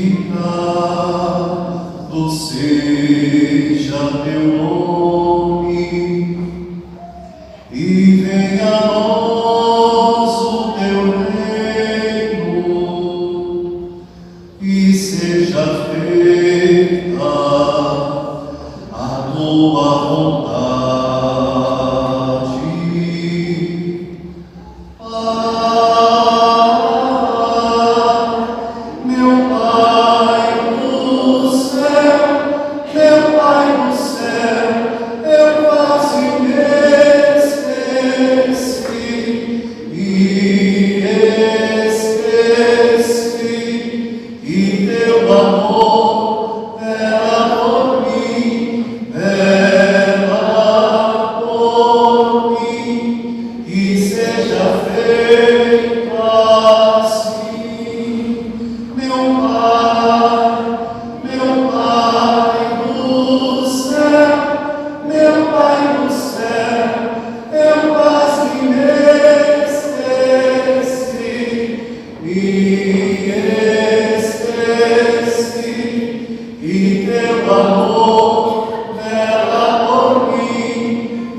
santificado seja teu nome, e venha a nós o teu reino, e seja feita a tua vontade. Meu Pai do céu, eu quase me esqueci, e teu amor vela por mim, e seja feita assim. Meu Pai do céu, eu quase me esqueci, e teu amor vela por mim,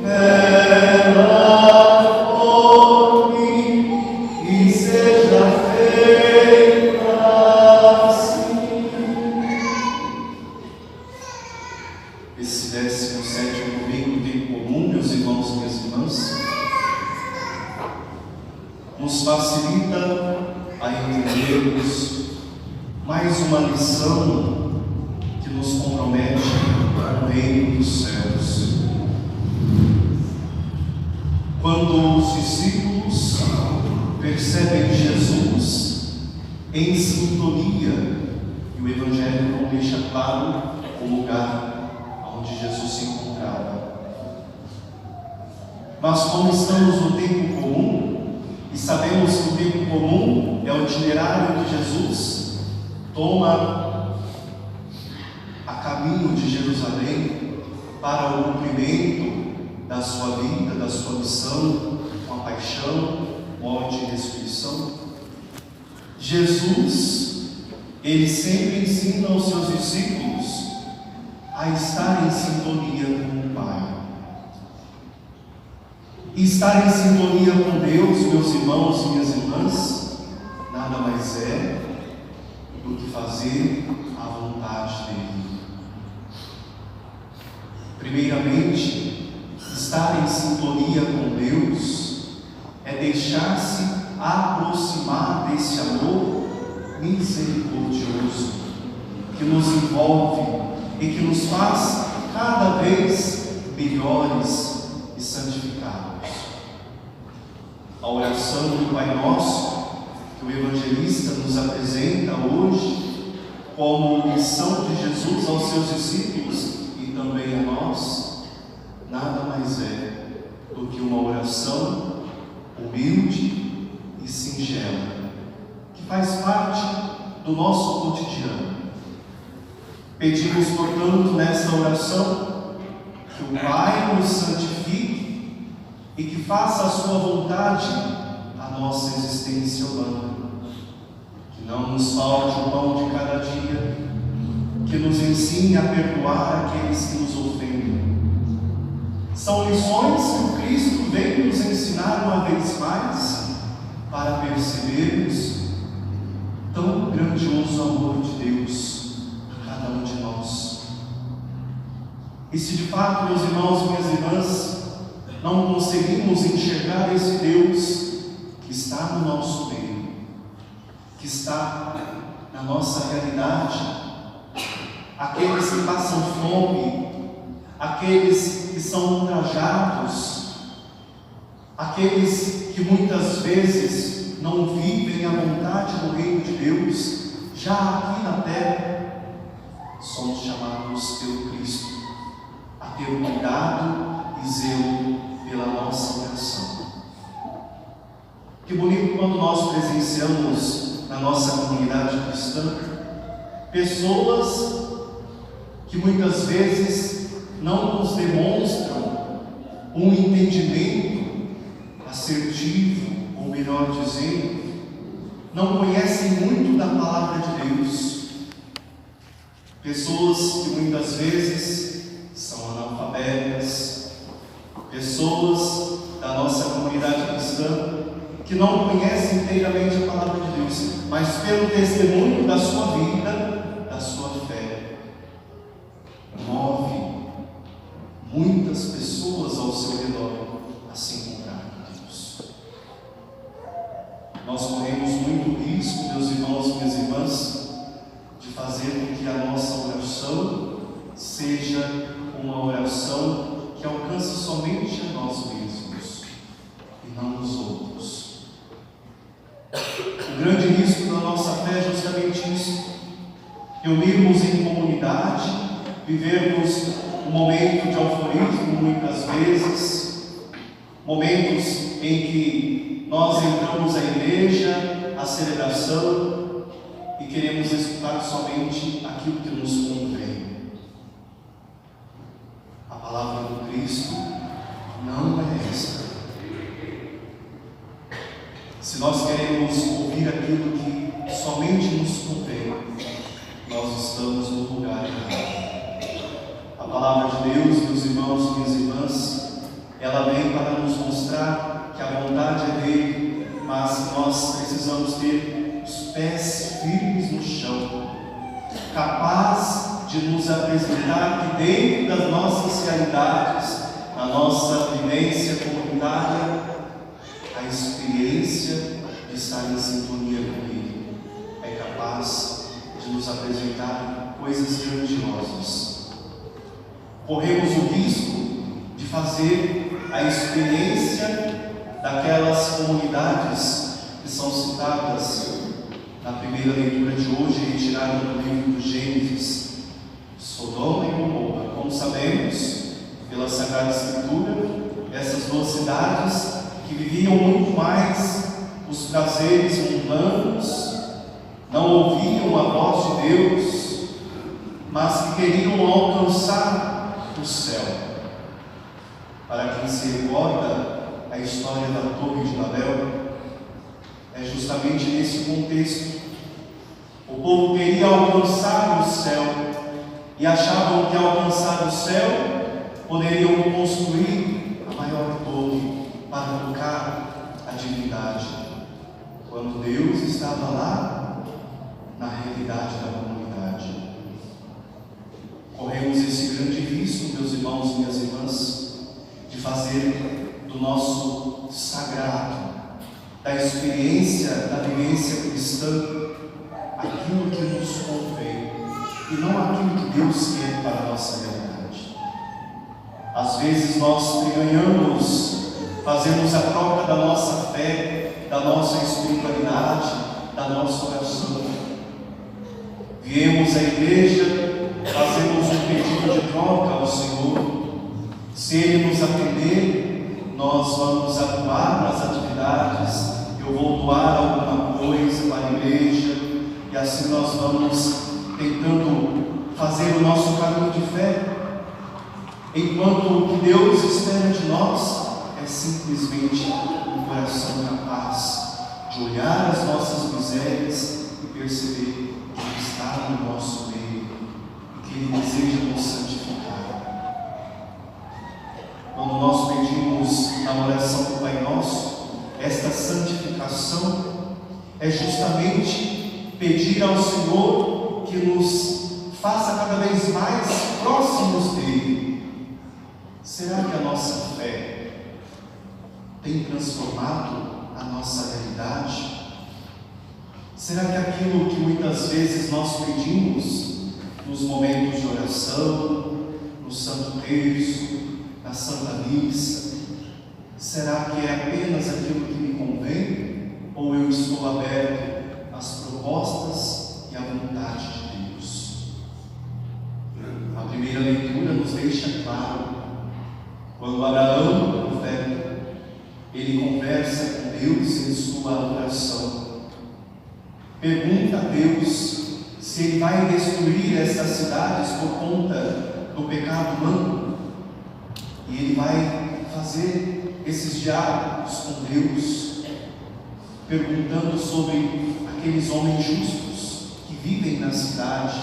e seja feita assim. Esse 17º domingo tem comum, meus irmãos e minhas irmãs, nos facilita a entendermos mais uma lição que nos compromete ao reino dos céus. Quando os discípulos percebem Jesus em sintonia, e o Evangelho não deixa claro o lugar onde Jesus se encontrava. Mas como estamos no tempo comum, e sabemos que o tempo comum é o itinerário que Jesus toma a caminho de Jerusalém para o cumprimento da sua vida, da sua missão, com a paixão, morte e ressurreição, Jesus, ele sempre ensina aos seus discípulos a estar em sintonia com o Pai. E estar em sintonia com Deus, meus irmãos e minhas irmãs, nada mais é do que fazer a vontade dele. Primeiramente, estar em sintonia com Deus é deixar-se aproximar desse amor misericordioso que nos envolve e que nos faz cada vez melhores e santificados. A oração do Pai Nosso, que o evangelista nos apresenta hoje como missão de Jesus aos seus discípulos e também a nós, nada mais é do que uma oração humilde e singela, que faz parte do nosso cotidiano. Pedimos, portanto, nessa oração, que o Pai nos santifique e que faça a sua vontade a nossa existência humana. Que não nos falte o pão de cada dia, que nos ensine a perdoar aqueles que nos ofendem. São lições que o Cristo vem nos ensinar uma vez mais, para percebermos tão grandioso amor de Deus a cada um de nós. E se de fato, meus irmãos e minhas irmãs, não conseguimos enxergar esse Deus que está no nosso meio, que está na nossa realidade, aqueles que passam fome, aqueles que são ultrajados, aqueles que muitas vezes não vivem a vontade do reino de Deus, já aqui na terra, somos chamados pelo Cristo a ter cuidado e zelo pela nossa oração. Que bonito quando nós presenciamos na nossa comunidade cristã pessoas que muitas vezes não nos demonstram um entendimento assertivo, melhor dizendo, não conhecem muito da palavra de Deus, pessoas que muitas vezes são analfabetas, pessoas da nossa comunidade cristã que não conhecem inteiramente a palavra de Deus, mas pelo testemunho da sua vida, da sua fé, move muitas pessoas ao seu redor a se encontrar com Deus. Nós corremos muito risco, meus irmãos e minhas irmãs, de fazer com que a nossa oração seja uma oração que alcance somente a nós mesmos e não os outros. O grande risco da nossa fé é justamente isso: reunirmos em comunidade, vivermos um momento de alforismo muitas vezes, momentos em que nós entramos à igreja, à celebração, e queremos escutar somente aquilo que nos convém. A palavra do Cristo não é esta. Se nós queremos ouvir aquilo que somente nos convém, nós estamos no lugar errado. A palavra de Deus, meus irmãos e minhas irmãs, ela vem para nos mostrar que a vontade é dele, mas nós precisamos ter os pés firmes no chão, capaz de nos apresentar que dentro das nossas realidades, na nossa vivência comunitária, a experiência de estar em sintonia com Ele é capaz de nos apresentar coisas grandiosas. Corremos o risco de fazer a experiência daquelas comunidades que são citadas na primeira leitura de hoje, retirada do livro do Gênesis, Sodoma e Gomorra. Como sabemos, pela Sagrada Escritura, essas duas cidades que viviam muito mais os prazeres mundanos, não ouviam a voz de Deus, mas que queriam alcançar o céu. Para quem se recorda a história da Torre de Babel, é justamente nesse contexto. O povo queria alcançar o céu e achavam que ao alcançar o céu poderiam construir a maior torre para tocar a divindade, quando Deus estava lá na realidade da comunidade. Corremos esse grande risco, meus irmãos e minhas irmãs, de fazer do nosso sagrado, da experiência, da vivência cristã, aquilo que nos convém e não aquilo que Deus quer para a nossa realidade. Às vezes nós ganhamos, fazemos a troca da nossa fé, da nossa espiritualidade, da nossa oração. Viemos à igreja, fazemos um pedido de troca ao Senhor. Se Ele nos atender, nós vamos atuar nas atividades. Eu vou doar alguma coisa para a igreja, e assim nós vamos tentando fazer o nosso caminho de fé, enquanto o que Deus espera de nós é simplesmente um coração capaz de olhar as nossas misérias e perceber que Ele está no nosso meio e que Ele deseja nos santificar. Quando nós pedimos na oração do Pai Nosso, esta santificação é justamente pedir ao Senhor que nos faça cada vez mais próximos dEle. Será que a nossa fé tem transformado a nossa realidade? Será que aquilo que muitas vezes nós pedimos nos momentos de oração, no Santo Terço, na Santa Missa, será que é apenas aquilo que me convém? Ou eu estou aberto às propostas e à vontade de Deus? A primeira leitura nos deixa claro, quando Abraão, o profeta, ele conversa com Deus em sua oração, pergunta a Deus se Ele vai destruir essas cidades por conta do pecado humano, e ele vai fazer esses diálogos com Deus, perguntando sobre aqueles homens justos que vivem na cidade,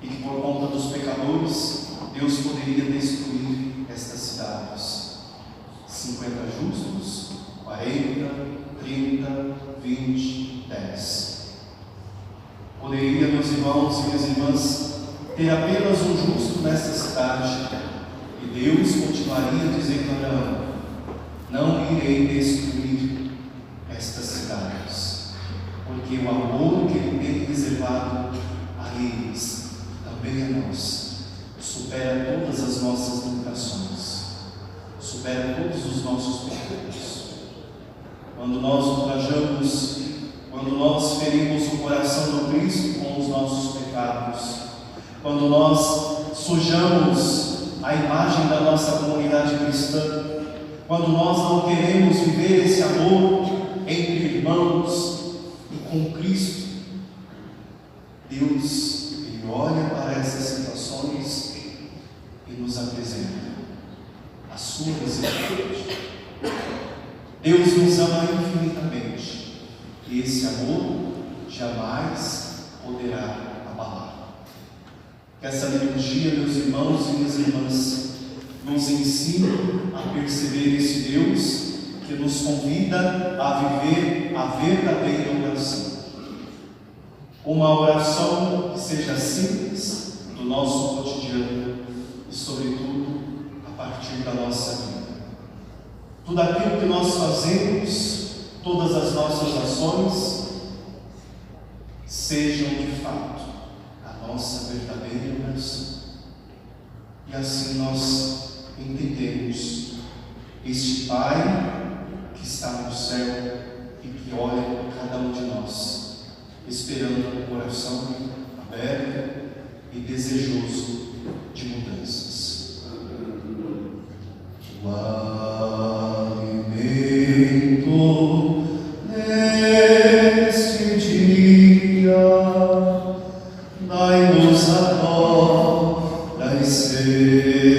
e que por conta dos pecadores, Deus poderia destruir estas cidades. 50 justos, 40, 30, 20, 10. Poderia, meus irmãos e minhas irmãs, ter apenas um justo nesta cidade, e Deus continuaria dizendo a Abraão: não irei destruir estas cidades, porque o amor que Ele tem reservado a eles, também a nós, supera todas as nossas limitações, supera todos os nossos pecados. Quando nós ultrajamos, quando nós ferimos o coração do Cristo com os nossos pecados, quando nós sujamos a imagem da nossa comunidade cristã, quando nós não queremos viver esse amor entre irmãos e com Cristo, Deus, Ele olha para essas situações e nos apresenta a sua misericórdia. Deus nos ama infinitamente, e esse amor jamais poderá abalar. Que essa liturgia, meus irmãos e minhas irmãs, nos ensine a perceber esse Deus que nos convida a viver a verdadeira oração. Uma oração que seja simples do nosso cotidiano e, sobretudo, a partir da nossa vida. Tudo aquilo que nós fazemos, todas as nossas ações, sejam de fato a nossa verdadeira oração. E assim nós entendemos este Pai que está no céu e que olha para cada um de nós, esperando um coração aberto e desejoso de mudanças. O alimento neste dia, dai-nos agora e ser.